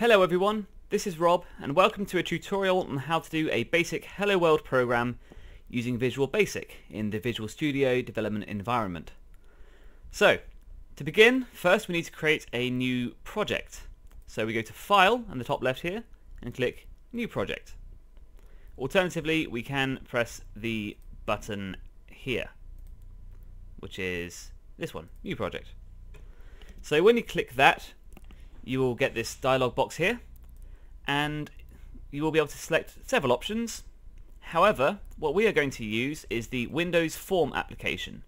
Hello everyone, this is Rob and welcome to a tutorial on how to do a basic Hello World program using Visual Basic in the Visual Studio development environment. So, to begin, first we need to create a new project. So we go to File on the top left here and click New Project. Alternatively, we can press the button here, which is this one, New Project. So when you click that, you will get this dialog box here and you will be able to select several options. However, what we are going to use is the Windows Form application,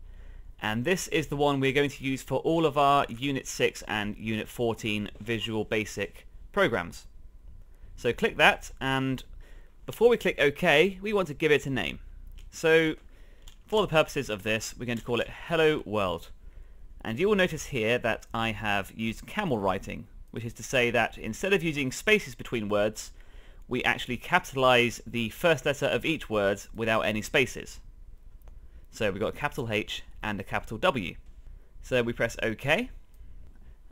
and this is the one we're going to use for all of our Unit 6 and Unit 14 Visual Basic programs. So click that, and before we click OK, we want to give it a name. So for the purposes of this, we're going to call it Hello World. And you will notice here that I have used camel writing, which is to say that instead of using spaces between words, we actually capitalize the first letter of each word without any spaces. So we've got a capital H and a capital W. So we press OK,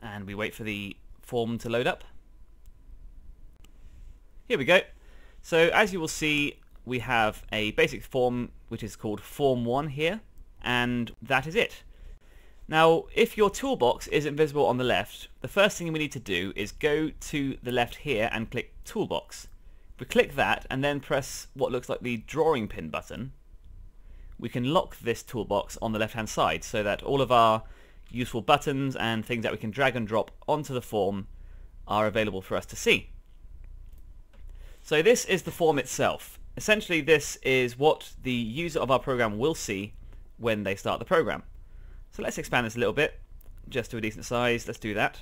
and we wait for the form to load up. Here we go. So as you will see, we have a basic form which is called Form 1 here, and that is it. Now, if your toolbox isn't visible on the left, the first thing we need to do is go to the left here and click Toolbox. If we click that and then press what looks like the drawing pin button, we can lock this toolbox on the left hand side so that all of our useful buttons and things that we can drag and drop onto the form are available for us to see. So this is the form itself. Essentially, this is what the user of our program will see when they start the program. So let's expand this a little bit, just to a decent size. Let's do that.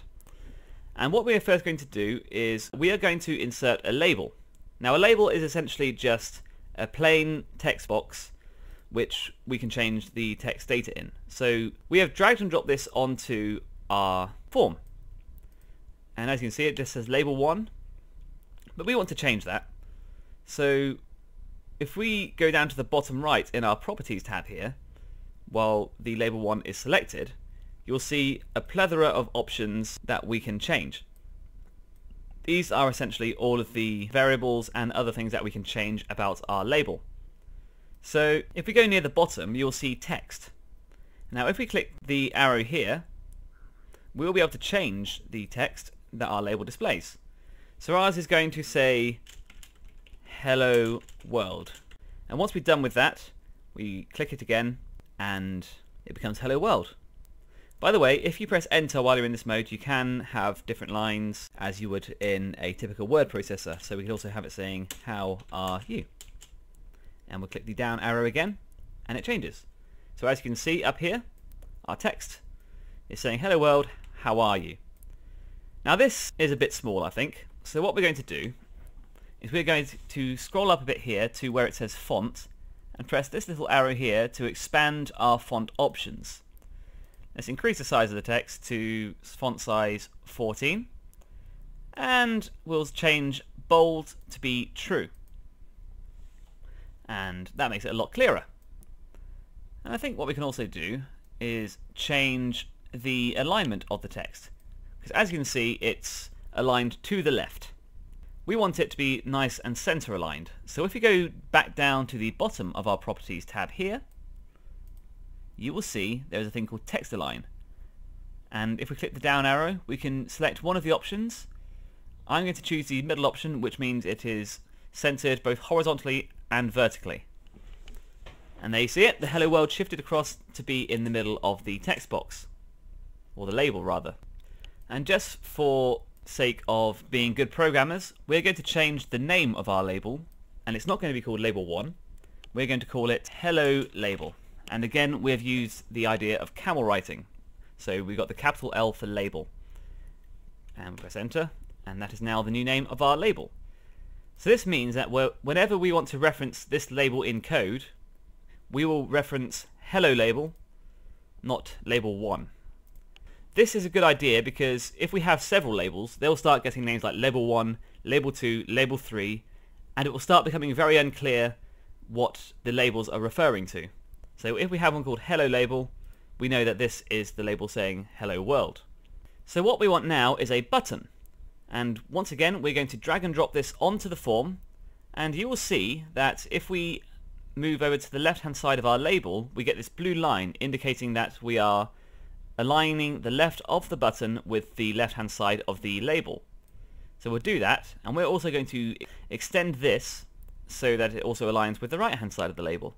And what we are first going to do is we are going to insert a label. Now a label is essentially just a plain text box which we can change the text data in. So we have dragged and dropped this onto our form. And as you can see, it just says label 1, but we want to change that. So if we go down to the bottom right in our properties tab here, while the label 1 is selected, you'll see a plethora of options that we can change. These are essentially all of the variables and other things that we can change about our label. So if we go near the bottom, you'll see text. Now if we click the arrow here, we'll be able to change the text that our label displays. So ours is going to say Hello World. And once we're done with that, we click it again and it becomes Hello World. By the way, if you press enter while you're in this mode, you can have different lines as you would in a typical word processor. So we can also have it saying, how are you? And we'll click the down arrow again and it changes. So as you can see up here, our text is saying, Hello World, how are you? Now this is a bit small, I think. So what we're going to do is we're going to scroll up a bit here to where it says font, and press this little arrow here to expand our font options. Let's increase the size of the text to font size 14, and we'll change bold to be true. And that makes it a lot clearer. And I think what we can also do is change the alignment of the text, because as you can see, it's aligned to the left. We want it to be nice and center aligned. So if we go back down to the bottom of our properties tab here, you will see there's a thing called text align. And if we click the down arrow, we can select one of the options. I'm going to choose the middle option, which means it is centered both horizontally and vertically. And there you see it, the Hello World shifted across to be in the middle of the text box, or the label rather. And just for sake of being good programmers, we're going to change the name of our label, and it's not going to be called label 1. We're going to call it Hello Label. And again, we've used the idea of camel writing. So we've got the capital L for label. And we press enter, and that is now the new name of our label. So this means that whenever we want to reference this label in code, we will reference Hello Label, not label 1. This is a good idea because if we have several labels, they'll start getting names like label 1, label 2, label 3, and it will start becoming very unclear what the labels are referring to. So if we have one called Hello Label, we know that this is the label saying Hello World. So what we want now is a button. And once again, we're going to drag and drop this onto the form, and you will see that if we move over to the left hand side of our label, we get this blue line indicating that we are aligning the left of the button with the left hand side of the label. So we'll do that, and we're also going to extend this so that it also aligns with the right hand side of the label.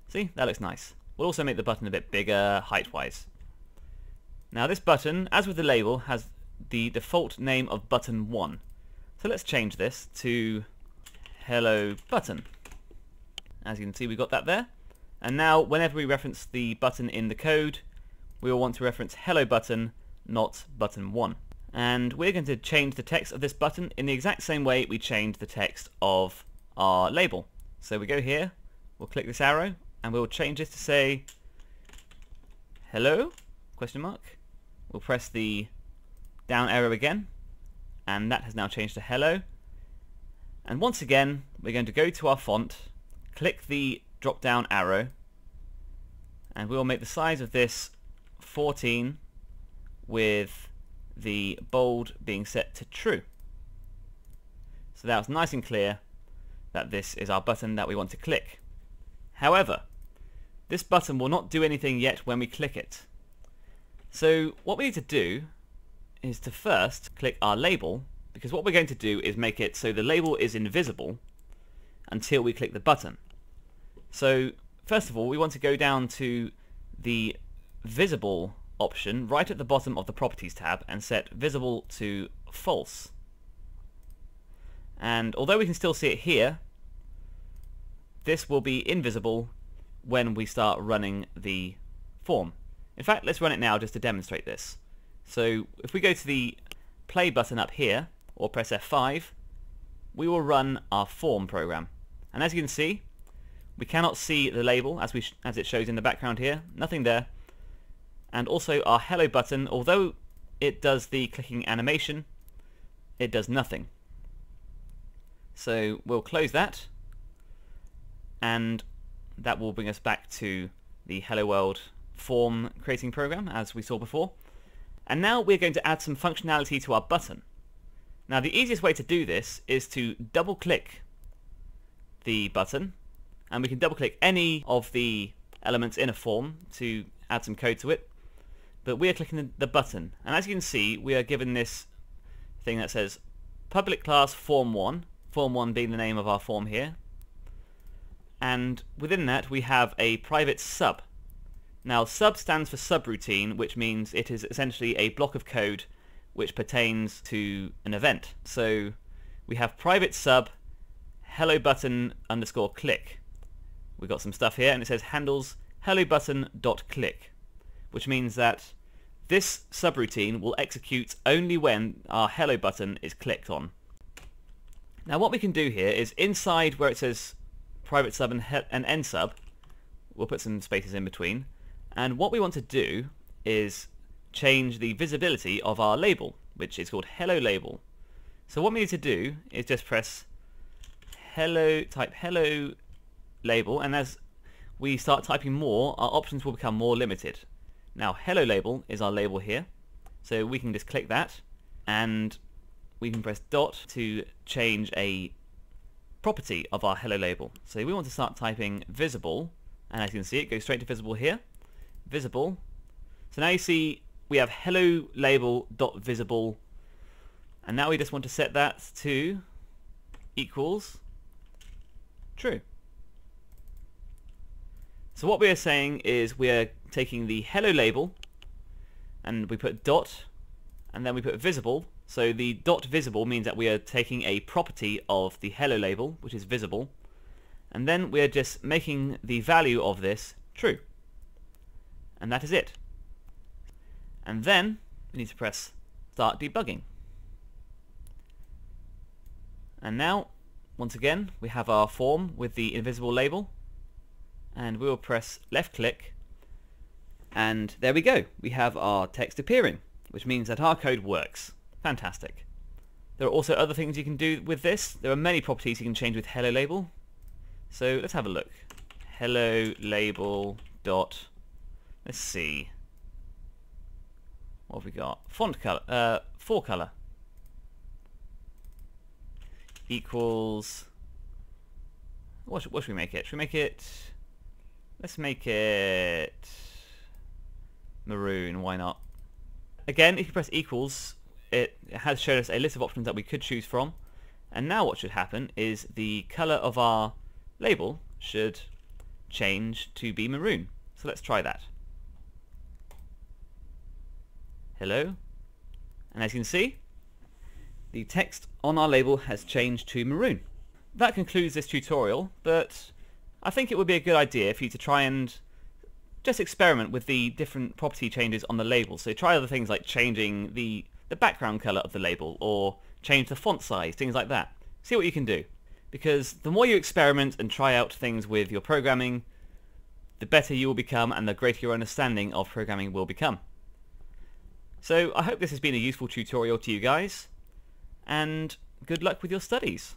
See, that looks nice. We'll also make the button a bit bigger height wise. Now this button, as with the label, has the default name of button 1. So let's change this to hello button. As you can see, we got that there. And now whenever we reference the button in the code, we will want to reference hello button, not button 1. And we're going to change the text of this button in the exact same way we changed the text of our label. So we go here, we'll click this arrow, and we'll change this to say hello, question mark. We'll press the down arrow again, and that has now changed to hello. And once again, we're going to go to our font, click the drop down arrow, and we'll make the size of this 14 with the bold being set to true. So that's nice and clear that this is our button that we want to click. However, this button will not do anything yet when we click it. So what we need to do is to first click our label, because what we're going to do is make it so the label is invisible until we click the button. So first of all, we want to go down to the visible option right at the bottom of the properties tab and set visible to false. And although we can still see it here, this will be invisible when we start running the form. In fact, let's run it now just to demonstrate this. So if we go to the play button up here, or press F5, we will run our form program. And as you can see, we cannot see the label as it shows in the background here, nothing there. And also our hello button, although it does the clicking animation, it does nothing. So we'll close that, and that will bring us back to the Hello World form creating program as we saw before. And now we're going to add some functionality to our button. Now the easiest way to do this is to double click the button, and we can double click any of the elements in a form to add some code to it, but we are clicking the button, and as you can see we are given this thing that says public class form1, form1 being the name of our form here, and within that we have a private sub. Now sub stands for subroutine, which means it is essentially a block of code which pertains to an event. So we have private sub hello button underscore click. We've got some stuff here and it says handles hello button dot click, which means that this subroutine will execute only when our hello button is clicked on. Now what we can do here is inside where it says private sub and end sub, we'll put some spaces in between, and what we want to do is change the visibility of our label, which is called hello label. So what we need to do is just press hello, type hello label, and as we start typing more, our options will become more limited. Now hello label is our label here, so we can just click that, and we can press dot to change a property of our hello label. So we want to start typing visible, and as you can see it goes straight to visible here, visible. So now you see we have hello label dot visible, and now we just want to set that to equals true. So what we are saying is we are taking the hello label and we put dot and then we put visible. So the dot visible means that we are taking a property of the hello label, which is visible, and then we are just making the value of this true. And that is it. And then we need to press start debugging. And now, once again, we have our form with the invisible label, and we will press left click, and there we go. We have our text appearing, which means that our code works. Fantastic. There are also other things you can do with this. There are many properties you can change with hello label. So let's have a look. Hello label dot, let's see, what have we got? Font color, for color. equals... What should we make it? Should we make it... Let's make it... maroon, why not? Again, if you press equals, it has shown us a list of options that we could choose from. And now what should happen is the colour of our label should change to be maroon. So let's try that. Hello. And as you can see, the text on our label has changed to maroon. That concludes this tutorial, but I think it would be a good idea for you to try and just experiment with the different property changes on the label. So try other things like changing the background colour of the label, or change the font size, things like that. See what you can do. Because the more you experiment and try out things with your programming, the better you will become and the greater your understanding of programming will become. So I hope this has been a useful tutorial to you guys, and good luck with your studies.